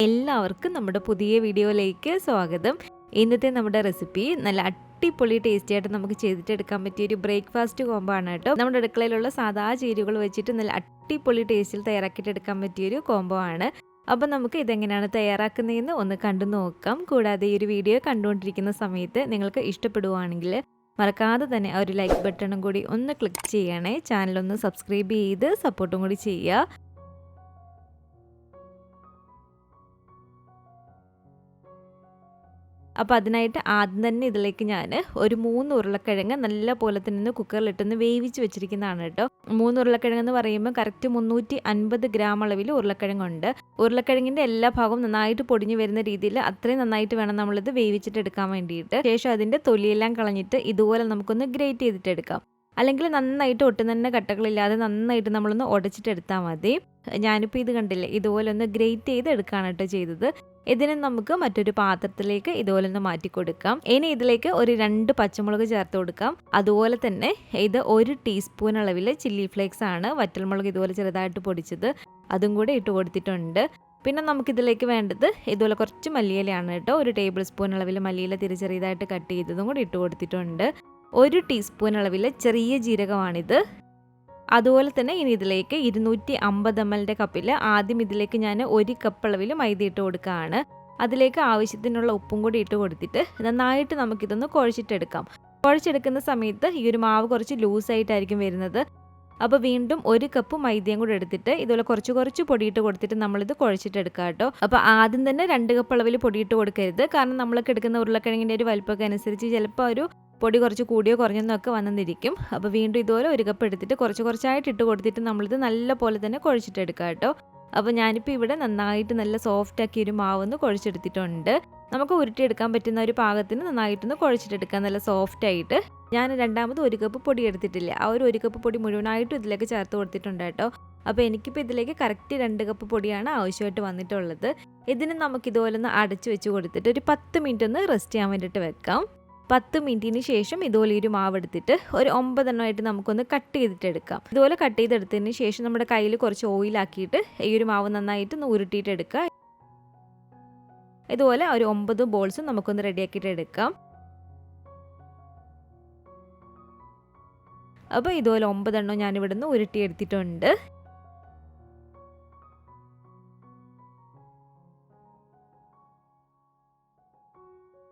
എല്ലാവർക്കും നമ്മുടെ പുതിയ വീഡിയോയിലേക്ക് സ്വാഗതം. ഇന്നത്തെ നമ്മുടെ റെസിപ്പി നല്ല അടിപൊളി ടേസ്റ്റി ആയിട്ട് നമുക്ക് ചെയ്തിട്ടെടുക്കാൻ പറ്റിയ ഒരു ബ്രേക്ക്ഫാസ്റ്റ് കോംബോ ആണ് കേട്ടോ. നമ്മുടെ അടുക്കളയിലുള്ള സാധാ ചേരുവകൾ വെച്ചിട്ട് നല്ല അടിപൊളി ടേസ്റ്റിൽ തയ്യാറാക്കിയിട്ടെടുക്കാൻ പറ്റിയൊരു കോംബോ ആണ്. അപ്പം നമുക്ക് ഇതെങ്ങനെയാണ് തയ്യാറാക്കുന്നതെന്ന് ഒന്ന് കണ്ടു നോക്കാം. കൂടാതെ ഈ ഒരു വീഡിയോ കണ്ടുകൊണ്ടിരിക്കുന്ന സമയത്ത് നിങ്ങൾക്ക് ഇഷ്ടപ്പെടുവാണെങ്കിൽ മറക്കാതെ തന്നെ ആ ഒരു ലൈക്ക് ബട്ടണും കൂടി ഒന്ന് ക്ലിക്ക് ചെയ്യണേ. ചാനലൊന്ന് സബ്സ്ക്രൈബ് ചെയ്ത് സപ്പോർട്ടും കൂടി ചെയ്യുക. അപ്പോൾ അതിനായിട്ട് ആദ്യം തന്നെ ഇതിലേക്ക് ഞാൻ ഒരു 3 ഉരുളക്കിഴങ്ങ് നല്ല പോലെ തന്നെ കുക്കറിലിട്ടൊന്ന് വേവിച്ച് വെച്ചിരിക്കുന്നതാണ് കേട്ടോ. 3 ഉരുളക്കിഴങ്ങ് എന്ന് പറയുമ്പോൾ കറക്റ്റ് 350 ഗ്രാം അളവിൽ ഉരുളക്കിഴങ്ങുണ്ട്. ഉരുളക്കിഴങ്ങിൻ്റെ എല്ലാ ഭാഗവും നന്നായിട്ട് പൊടിഞ്ഞു വരുന്ന രീതിയിൽ അത്രയും നന്നായിട്ട് വേണം നമ്മളിത് വേവിച്ചിട്ട് എടുക്കാൻ വേണ്ടിയിട്ട്. ശേഷം അതിൻ്റെ തൊലിയെല്ലാം കളഞ്ഞിട്ട് ഇതുപോലെ നമുക്കൊന്ന് ഗ്രേറ്റ് ചെയ്തിട്ടെടുക്കാം. അല്ലെങ്കിൽ നന്നായിട്ട് ഒട്ടും തന്നെ കട്ടകളില്ലാതെ നന്നായിട്ട് നമ്മളൊന്ന് ഉടച്ചിട്ടെടുത്താൽ മതി. ഞാനിപ്പോൾ ഇത് കണ്ടില്ലേ, ഇതുപോലെ ഒന്ന് ഗ്രേറ്റ് ചെയ്ത് എടുക്കുകയാണ് കേട്ടോ ചെയ്തത്. ഇതിനെ നമുക്ക് മറ്റൊരു പാത്രത്തിലേക്ക് ഇതുപോലെ ഒന്ന് മാറ്റി കൊടുക്കാം. ഇനി ഇതിലേക്ക് ഒരു 2 പച്ചമുളക് ചേർത്ത് കൊടുക്കാം. അതുപോലെ തന്നെ ഇത് 1 ടീസ്പൂൺ അളവിൽ ചില്ലി ഫ്ലേക്സ് ആണ്, വറ്റൽമുളക് ഇതുപോലെ ചെറുതായിട്ട് പൊടിച്ചത്, അതും കൂടെ ഇട്ട് കൊടുത്തിട്ടുണ്ട്. പിന്നെ നമുക്കിതിലേക്ക് വേണ്ടത് ഇതുപോലെ കുറച്ച് മല്ലിയിലയാണ് കേട്ടോ. 1 ടേബിൾ സ്പൂൺ അളവിൽ മല്ലിയില ചെറുതായിട്ട് കട്ട് ചെയ്തതും കൂടി ഇട്ട് കൊടുത്തിട്ടുണ്ട്. 1 ടീസ്പൂൺ അളവിൽ ചെറിയ ജീരകമാണിത്. അതുപോലെ തന്നെ ഇനി ഇതിലേക്ക് 250 ml കപ്പിൽ ആദ്യം ഇതിലേക്ക് ഞാൻ 1 കപ്പ് അളവിൽ മൈദ ഇട്ട് കൊടുക്കുകയാണ്. അതിലേക്ക് ആവശ്യത്തിനുള്ള ഉപ്പും കൂടി ഇട്ട് കൊടുത്തിട്ട് നന്നായിട്ട് നമുക്കിതൊന്ന് കുഴച്ചിട്ടെടുക്കാം. കുഴച്ചെടുക്കുന്ന സമയത്ത് ഈ ഒരു മാവ് കുറച്ച് ലൂസായിട്ടായിരിക്കും വരുന്നത്. അപ്പോൾ വീണ്ടും 1 കപ്പ് മൈദയും കൂടി എടുത്തിട്ട് ഇതുപോലെ കുറച്ച് പൊടിയിട്ട് കൊടുത്തിട്ട് നമ്മളിത് കുഴച്ചിട്ടെടുക്കാം കേട്ടോ. അപ്പോൾ ആദ്യം തന്നെ 2 കപ്പ് അളവിൽ പൊടിയിട്ട് കൊടുക്കരുത്. കാരണം നമ്മളൊക്കെ എടുക്കുന്ന ഉരുളക്കിഴങ്ങിൻ്റെ ഒരു വലിപ്പമൊക്കെ അനുസരിച്ച് ചിലപ്പോൾ ഒരു പൊടി കുറച്ച് കൂടിയോ കുറഞ്ഞെന്നൊക്കെ വന്നെന്നിരിക്കും. അപ്പോൾ വീണ്ടും ഇതുപോലെ 1 കപ്പ് എടുത്തിട്ട് കുറച്ചായിട്ട് ഇട്ട് കൊടുത്തിട്ട് നമ്മളിത് നല്ല പോലെ തന്നെ കുഴച്ചിട്ടെടുക്കാം കേട്ടോ. അപ്പോൾ ഞാനിപ്പോൾ ഇവിടെ നന്നായിട്ട് നല്ല സോഫ്റ്റ് ആക്കി ഒരു മാവൊന്ന് കുഴച്ചെടുത്തിട്ടുണ്ട്. നമുക്ക് ഉരുട്ടിയെടുക്കാൻ പറ്റുന്ന ഒരു പാകത്തിന് നന്നായിട്ടൊന്ന് കുഴച്ചിട്ടെടുക്കാം നല്ല സോഫ്റ്റ് ആയിട്ട്. ഞാൻ രണ്ടാമത് 1 കപ്പ് പൊടി എടുത്തിട്ടില്ല, ആ ഒരു 1 കപ്പ് പൊടി മുഴുവനായിട്ടും ഇതിലേക്ക് ചേർത്ത് കൊടുത്തിട്ടുണ്ട് കേട്ടോ. അപ്പോൾ എനിക്കിപ്പോൾ ഇതിലേക്ക് കറക്റ്റ് 2 കപ്പ് പൊടിയാണ് ആവശ്യമായിട്ട് വന്നിട്ടുള്ളത്. ഇതിന് നമുക്കിതുപോലെ ഒന്ന് അടച്ചു വെച്ച് കൊടുത്തിട്ട് ഒരു 10 മിനിറ്റ് ഒന്ന് റെസ്റ്റ് ചെയ്യാൻ വേണ്ടിയിട്ട് വെക്കാം. 10 മിനിറ്റിന് ശേഷം ഇതുപോലെ ഒരു മാവ് എടുത്തിട്ട് ഒരു 9 എണ്ണമായിട്ട് നമുക്കൊന്ന് കട്ട് ചെയ്തിട്ടെടുക്കാം. ഇതുപോലെ കട്ട് ചെയ്തെടുത്തതിന് ശേഷം നമ്മുടെ കയ്യിൽ കുറച്ച് ഓയിലാക്കിയിട്ട് ഈ ഒരു മാവ് നന്നായിട്ട് ഒന്ന് ഉരുട്ടിയിട്ടെടുക്കുക. ഇതുപോലെ ഒരു 9 ബോൾസും നമുക്കൊന്ന് റെഡിയാക്കിയിട്ട് എടുക്കാം. അപ്പോൾ ഇതുപോലെ 9 എണ്ണം ഞാനിവിടെ നിന്ന് ഉരുട്ടിയെടുത്തിട്ടുണ്ട്.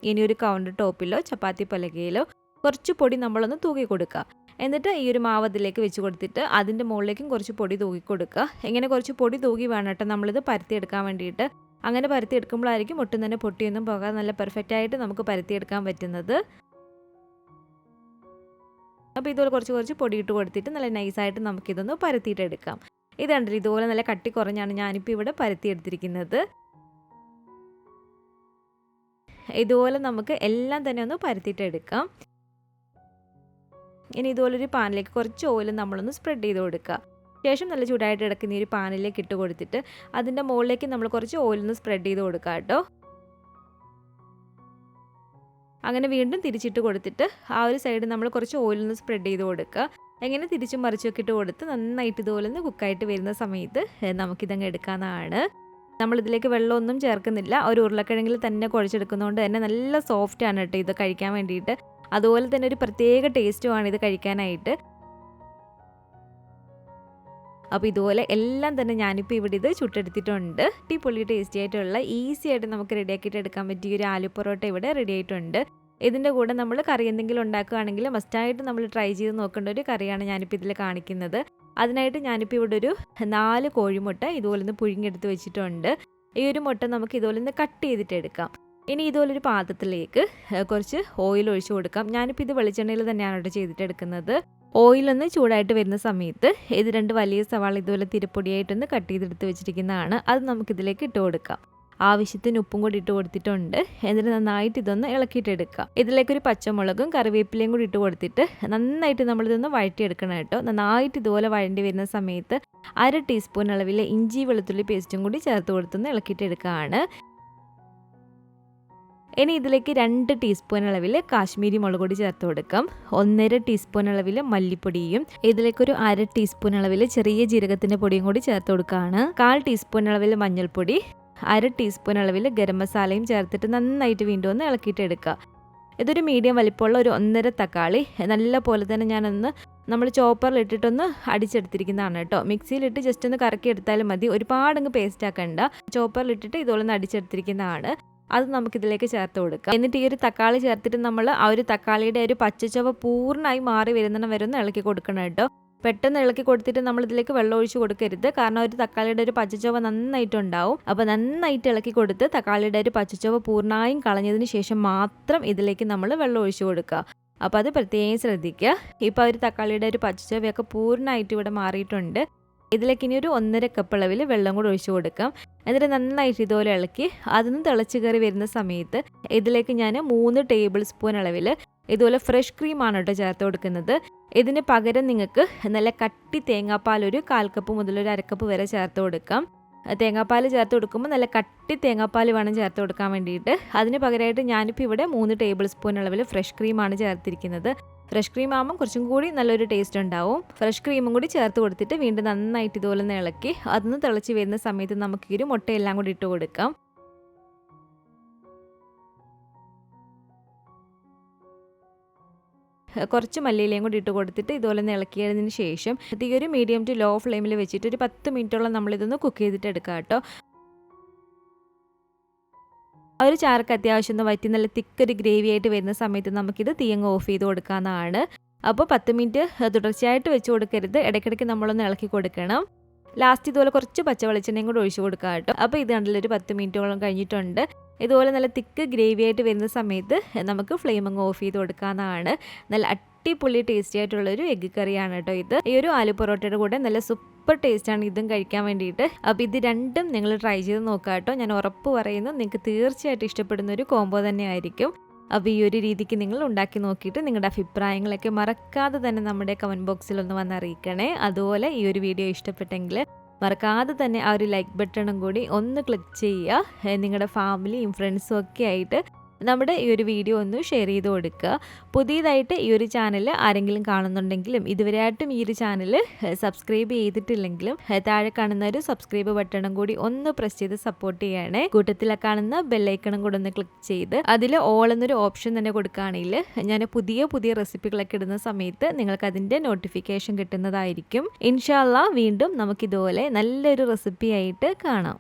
ഇനി ഒരു കൗണ്ടർ ടോപ്പിലോ ചപ്പാത്തി പലകയിലോ കുറച്ച് പൊടി നമ്മളൊന്ന് തൂക്കി കൊടുക്കുക. എന്നിട്ട് ഈ ഒരു മാവ് അതിലേക്ക് വെച്ച് കൊടുത്തിട്ട് അതിൻ്റെ മുകളിലേക്കും കുറച്ച് പൊടി തൂക്കി കൊടുക്കുക. ഇങ്ങനെ കുറച്ച് പൊടി തൂക്കി വേണം കേട്ടോ നമ്മളിത് പരത്തിയെടുക്കാൻ വേണ്ടിയിട്ട്. അങ്ങനെ പരത്തിയെടുക്കുമ്പോഴായിരിക്കും ഒട്ടും തന്നെ പൊട്ടിയൊന്നും പോകാതെ നല്ല പെർഫെക്റ്റ് ആയിട്ട് നമുക്ക് പരത്തിയെടുക്കാൻ പറ്റുന്നത്. അപ്പോൾ ഇതുപോലെ കുറച്ച് പൊടി ഇട്ട് കൊടുത്തിട്ട് നല്ല നൈസായിട്ട് നമുക്കിതൊന്ന് പരത്തിയിട്ടെടുക്കാം. ഇതുണ്ടല്ലോ, ഇതുപോലെ നല്ല കട്ടി കുറഞ്ഞാണ് ഞാനിപ്പോൾ ഇവിടെ പരത്തിയെടുത്തിരിക്കുന്നത്. ഇതുപോലെ നമുക്ക് എല്ലാം തന്നെ ഒന്ന് പരത്തിയിട്ടെടുക്കാം. ഇനി ഇതുപോലൊരു പാനിലേക്ക് കുറച്ച് ഓയിൽ നമ്മളൊന്ന് സ്പ്രെഡ് ചെയ്ത് കൊടുക്കുക. ശേഷം നല്ല ചൂടായിട്ട് കിടക്കുന്ന ഒരു പാനിലേക്ക് ഇട്ട് കൊടുത്തിട്ട് അതിൻ്റെ മുകളിലേക്ക് നമ്മൾ കുറച്ച് ഓയിലൊന്ന് സ്പ്രെഡ് ചെയ്ത് കൊടുക്കുക കേട്ടോ. അങ്ങനെ വീണ്ടും തിരിച്ചിട്ട് കൊടുത്തിട്ട് ആ ഒരു സൈഡ് നമ്മൾ കുറച്ച് ഓയിലൊന്ന് സ്പ്രെഡ് ചെയ്ത് കൊടുക്കുക. എങ്ങനെ തിരിച്ചും മറിച്ചൊക്കെ ഇട്ട് കൊടുത്ത് നന്നായിട്ട് ഇതുപോലെ ഒന്ന് കുക്കായിട്ട് വരുന്ന സമയത്ത് നമുക്കിതങ്ങ് എടുക്കാവുന്നതാണ്. നമ്മളിതിലേക്ക് വെള്ളമൊന്നും ചേർക്കുന്നില്ല, ഒരു ഉരുളക്കിഴങ്ങിൽ തന്നെ കുഴച്ചെടുക്കുന്നതുകൊണ്ട് തന്നെ നല്ല സോഫ്റ്റ് ആണ് കേട്ടോ ഇത് കഴിക്കാൻ വേണ്ടിയിട്ട്. അതുപോലെ തന്നെ ഒരു പ്രത്യേക ടേസ്റ്റുമാണ് ഇത് കഴിക്കാനായിട്ട്. അപ്പോൾ ഇതുപോലെ എല്ലാം തന്നെ ഞാനിപ്പോൾ ഇവിടെ ഇത് ചുട്ടെടുത്തിട്ടുണ്ട്. അടിപൊളി ടേസ്റ്റി ആയിട്ടുള്ള ഈസി ആയിട്ട് നമുക്ക് റെഡിയാക്കിയിട്ട് എടുക്കാൻ പറ്റിയ ഒരു ആലു പൊറോട്ട ഇവിടെ റെഡി ആയിട്ടുണ്ട്. ഇതിൻ്റെ കൂടെ നമ്മൾ കറി എന്തെങ്കിലും ഉണ്ടാക്കുകയാണെങ്കിൽ മസ്റ്റായിട്ട് നമ്മൾ ട്രൈ ചെയ്ത് നോക്കേണ്ട ഒരു കറിയാണ് ഞാനിപ്പോൾ ഇതിൽ കാണിക്കുന്നത്. അതിനായിട്ട് ഞാനിപ്പോൾ ഇവിടെ ഒരു 4 കോഴിമുട്ട ഇതുപോലെ ഒന്ന് പുഴുങ്ങിയെടുത്ത് വെച്ചിട്ടുണ്ട്. ഈ ഒരു മുട്ട നമുക്ക് ഇതുപോലെ ഒന്ന് കട്ട് ചെയ്തിട്ടെടുക്കാം. ഇനി ഇതുപോലൊരു പാത്രത്തിലേക്ക് കുറച്ച് ഓയിൽ ഒഴിച്ചു കൊടുക്കാം. ഞാനിപ്പോൾ ഇത് വെളിച്ചെണ്ണയിൽ തന്നെയാണ് കേട്ടോ ചെയ്തിട്ടെടുക്കുന്നത്. ഓയിലൊന്ന് ചൂടായിട്ട് വരുന്ന സമയത്ത് ഇത് 2 വലിയ സവാള ഇതുപോലെ തിരപ്പൊടിയായിട്ടൊന്ന് കട്ട് ചെയ്തെടുത്ത് വെച്ചിരിക്കുന്നതാണ്. അത് നമുക്കിതിലേക്ക് ഇട്ട് കൊടുക്കാം. ആവശ്യത്തിന് ഉപ്പും കൂടി ഇട്ട് കൊടുത്തിട്ടുണ്ട്. എന്നിട്ട് നന്നായിട്ട് ഇതൊന്ന് ഇളക്കിയിട്ടെടുക്കുക. ഇതിലേക്കൊരു പച്ചമുളകും കറിവേപ്പിലയും കൂടി ഇട്ട് കൊടുത്തിട്ട് നന്നായിട്ട് നമ്മളിതൊന്ന് വഴറ്റിയെടുക്കണം കേട്ടോ. നന്നായിട്ട് ഇതുപോലെ വഴണ്ടി വരുന്ന സമയത്ത് 1/2 ടീസ്പൂൺ അളവിൽ ഇഞ്ചി വെളുത്തുള്ളി പേസ്റ്റും കൂടി ചേർത്ത് കൊടുത്തൊന്ന് ഇളക്കിയിട്ടെടുക്കുകയാണ്. ഇനി ഇതിലേക്ക് 2 ടീസ്പൂൺ അളവിൽ കാശ്മീരി മുളക് പൊടി ചേർത്ത് കൊടുക്കാം. 1.5 ടീസ്പൂൺ അളവിൽ മല്ലിപ്പൊടിയും ഇതിലേക്കൊരു 1/2 ടീസ്പൂൺ അളവിൽ ചെറിയ ജീരകത്തിന്റെ പൊടിയും കൂടി ചേർത്ത് കൊടുക്കുകയാണ്. 1/4 ടീസ്പൂൺ അളവിൽ മഞ്ഞൾപ്പൊടി, 1 ടീസ്പൂൺ അളവിൽ ഗരം മസാലയും ചേർത്തിട്ട് നന്നായിട്ട് വീണ്ടും ഒന്ന് ഇളക്കിയിട്ട് എടുക്കുക. ഇതൊരു മീഡിയം വലിപ്പമുള്ള ഒരു 1.5 തക്കാളി നല്ല പോലെ തന്നെ ഞാനൊന്ന് നമ്മൾ ചോപ്പറിലിട്ടിട്ടൊന്ന് അടിച്ചെടുത്തിരിക്കുന്നതാണ് കേട്ടോ. മിക്സിയിലിട്ട് ജസ്റ്റ് ഒന്ന് കറക്കി എടുത്താലും മതി, ഒരുപാടങ്ങ് പേസ്റ്റ് ആക്കണ്ട. ചോപ്പറിലിട്ടിട്ട് ഇതുപോലെ ഒന്ന് അടിച്ചെടുത്തിരിക്കുന്നതാണ്. അത് നമുക്കിതിലേക്ക് ചേർത്ത് കൊടുക്കാം. എന്നിട്ട് ഈ ഒരു തക്കാളി ചേർത്തിട്ട് നമ്മൾ ആ ഒരു തക്കാളിയുടെ ഒരു പച്ചച്ചവ പൂർണ്ണമായി മാറി വരുന്നിടം വരെ ഒന്ന് ഇളക്കി കൊടുക്കണം കേട്ടോ. പെട്ടെന്ന് ഇളക്കി കൊടുത്തിട്ട് നമ്മൾ ഇതിലേക്ക് വെള്ളം ഒഴിച്ച് കൊടുക്കരുത്, കാരണം ഒരു തക്കാളിയുടെ ഒരു പച്ചച്ചവ നന്നായിട്ടുണ്ടാവും. അപ്പോൾ നന്നായിട്ട് ഇളക്കി കൊടുത്ത് തക്കാളിയുടെ ഒരു പച്ചച്ചവ പൂർണ്ണമായും കളഞ്ഞതിന് ശേഷം മാത്രം ഇതിലേക്ക് നമ്മൾ വെള്ളം ഒഴിച്ച് കൊടുക്കുക. അപ്പോൾ അത് പ്രത്യേകം ശ്രദ്ധിക്കുക. ഇപ്പോൾ ഒരു തക്കാളിയുടെ ഒരു പച്ചച്ചവയൊക്കെ പൂർണ്ണമായിട്ട് ഇവിടെ മാറിയിട്ടുണ്ട്. ഇതിലേക്ക് ഇനി ഒരു 1.5 കപ്പ് അളവിൽ വെള്ളം കൂടി ഒഴിച്ച് കൊടുക്കാം. എന്നിട്ട് നന്നായിട്ട് ഇതുപോലെ ഇളക്കി അതൊന്ന് തിളച്ച് കയറി വരുന്ന സമയത്ത് ഇതിലേക്ക് ഞാൻ 3 ടേബിൾ സ്പൂൺ അളവിൽ ഇതുപോലെ ഫ്രഷ് ക്രീമാണ് കേട്ടോ ചേർത്ത് കൊടുക്കുന്നത്. ഇതിന് പകരം നിങ്ങൾക്ക് നല്ല കട്ടി തേങ്ങാപ്പാൽ ഒരു 1/4 കപ്പ് മുതൽ ഒരു 1/2 കപ്പ് വരെ ചേർത്ത് കൊടുക്കാം. തേങ്ങാപ്പാൽ ചേർത്ത് കൊടുക്കുമ്പോൾ നല്ല കട്ടി തേങ്ങാപ്പാൽ വേണം ചേർത്ത് കൊടുക്കാൻ വേണ്ടിയിട്ട്. അതിന് പകരമായിട്ട് ഞാനിപ്പോൾ ഇവിടെ 3 ടേബിൾ സ്പൂൺ അളവിൽ ഫ്രഷ് ക്രീമാണ് ചേർത്തിരിക്കുന്നത്. ഫ്രഷ് ക്രീം ആകുമ്പോൾ കുറച്ചും കൂടി നല്ലൊരു ടേസ്റ്റ് ഉണ്ടാവും. ഫ്രഷ് ക്രീമും കൂടി ചേർത്ത് കൊടുത്തിട്ട് വീണ്ടും നന്നായിട്ട് ഇതുപോലെ ഒന്ന് ഇളക്കി അതൊന്ന് തിളച്ച് വരുന്ന സമയത്ത് നമുക്ക് ഈ ഒരു മുട്ടയെല്ലാം കൂടി ഇട്ട് കൊടുക്കാം. കുറച്ച് മല്ലിയിലയും കൂടി ഇട്ട് കൊടുത്തിട്ട് ഇതുപോലെ ഒന്ന് ഇളക്കിയതിന് ശേഷം ഈ ഒരു മീഡിയം ടു ലോ ഫ്ലെയിമിൽ വെച്ചിട്ട് ഒരു 10 മിനിറ്റോളം നമ്മളിതൊന്ന് കുക്ക് ചെയ്തിട്ട് എടുക്കാം കേട്ടോ. ആ ഒരു ചാർക്ക് അത്യാവശ്യം ഒന്ന് വറ്റി നല്ല തിക്കൊരു ഗ്രേവി ആയിട്ട് വരുന്ന സമയത്ത് നമുക്കിത് തീയങ്ങ് ഓഫ് ചെയ്ത് കൊടുക്കാവുന്നതാണ്. അപ്പോൾ 10 മിനിറ്റ് തുടർച്ചയായിട്ട് വെച്ച് കൊടുക്കരുത്, ഇടയ്ക്കിടയ്ക്ക് നമ്മളൊന്ന് ഇളക്കി കൊടുക്കണം. ലാസ്റ്റ് ഇതുപോലെ കുറച്ച് പച്ച വെളിച്ചെണ്ണയും കൂടി ഒഴിച്ച് കൊടുക്കാം കേട്ടോ. അപ്പോൾ ഇത് കണ്ടില്ല ഒരു 10 മിനിറ്റോളം കഴിഞ്ഞിട്ടുണ്ട്. ഇതുപോലെ നല്ല തിക്ക് ഗ്രേവി ആയിട്ട് വരുന്ന സമയത്ത് നമുക്ക് ഫ്ലെയിം അങ്ങ് ഓഫ് ചെയ്ത് കൊടുക്കാവുന്നതാണ്. നല്ല അടിപൊളി ടേസ്റ്റി ആയിട്ടുള്ളൊരു എഗ്ഗ് കറിയാണ് കേട്ടോ ഇത്. ഈ ഒരു ആലു പൊറോട്ടയുടെ കൂടെ നല്ല സൂപ്പർ ടേസ്റ്റാണ് ഇതും കഴിക്കാൻ വേണ്ടിയിട്ട്. അപ്പോൾ ഇത് രണ്ടും നിങ്ങൾ ട്രൈ ചെയ്ത് നോക്കാം കേട്ടോ. ഞാൻ ഉറപ്പ് പറയുന്നു നിങ്ങൾക്ക് തീർച്ചയായിട്ടും ഇഷ്ടപ്പെടുന്ന ഒരു കോംബോ തന്നെ ആയിരിക്കും. അപ്പോൾ ഈ ഒരു രീതിക്ക് നിങ്ങൾ ഉണ്ടാക്കി നോക്കിയിട്ട് നിങ്ങളുടെ അഭിപ്രായങ്ങളൊക്കെ മറക്കാതെ തന്നെ നമ്മുടെ കമൻറ്റ് ബോക്സിൽ ഒന്ന് വന്ന് അറിയിക്കണേ. അതുപോലെ ഈ ഒരു വീഡിയോ ഇഷ്ടപ്പെട്ടെങ്കിൽ മറക്കാതെ തന്നെ ആ ഒരു ലൈക്ക് ബട്ടണും കൂടി ഒന്ന് ക്ലിക്ക് ചെയ്യുക. നിങ്ങളുടെ ഫാമിലിയും ഫ്രണ്ട്സും ഒക്കെ ആയിട്ട് നമ്മുടെ ഈ ഒരു വീഡിയോ ഒന്ന് ഷെയർ ചെയ്ത് കൊടുക്കുക. പുതിയതായിട്ട് ഈ ഒരു ചാനൽ ആരെങ്കിലും കാണുന്നുണ്ടെങ്കിലും ഇതുവരെയായിട്ടും ഈ ഒരു ചാനൽ സബ്സ്ക്രൈബ് ചെയ്തിട്ടില്ലെങ്കിലും താഴെ കാണുന്ന ഒരു സബ്സ്ക്രൈബ് ബട്ടണും കൂടി ഒന്ന് പ്രസ് ചെയ്ത് സപ്പോർട്ട് ചെയ്യണേ. കൂട്ടത്തിൽ കാണുന്ന ബെല്ലൈക്കണും കൂടെ ഒന്ന് ക്ലിക്ക് ചെയ്ത് അതിൽ ഓൾ എന്നൊരു ഓപ്ഷൻ തന്നെ കൊടുക്കുകയാണെങ്കിൽ ഞാൻ പുതിയ പുതിയ റെസിപ്പികളൊക്കെ ഇടുന്ന സമയത്ത് നിങ്ങൾക്ക് അതിൻ്റെ നോട്ടിഫിക്കേഷൻ കിട്ടുന്നതായിരിക്കും. ഇൻഷാ അല്ലാഹ് വീണ്ടും നമുക്കിതുപോലെ നല്ലൊരു റെസിപ്പി ആയിട്ട് കാണാം.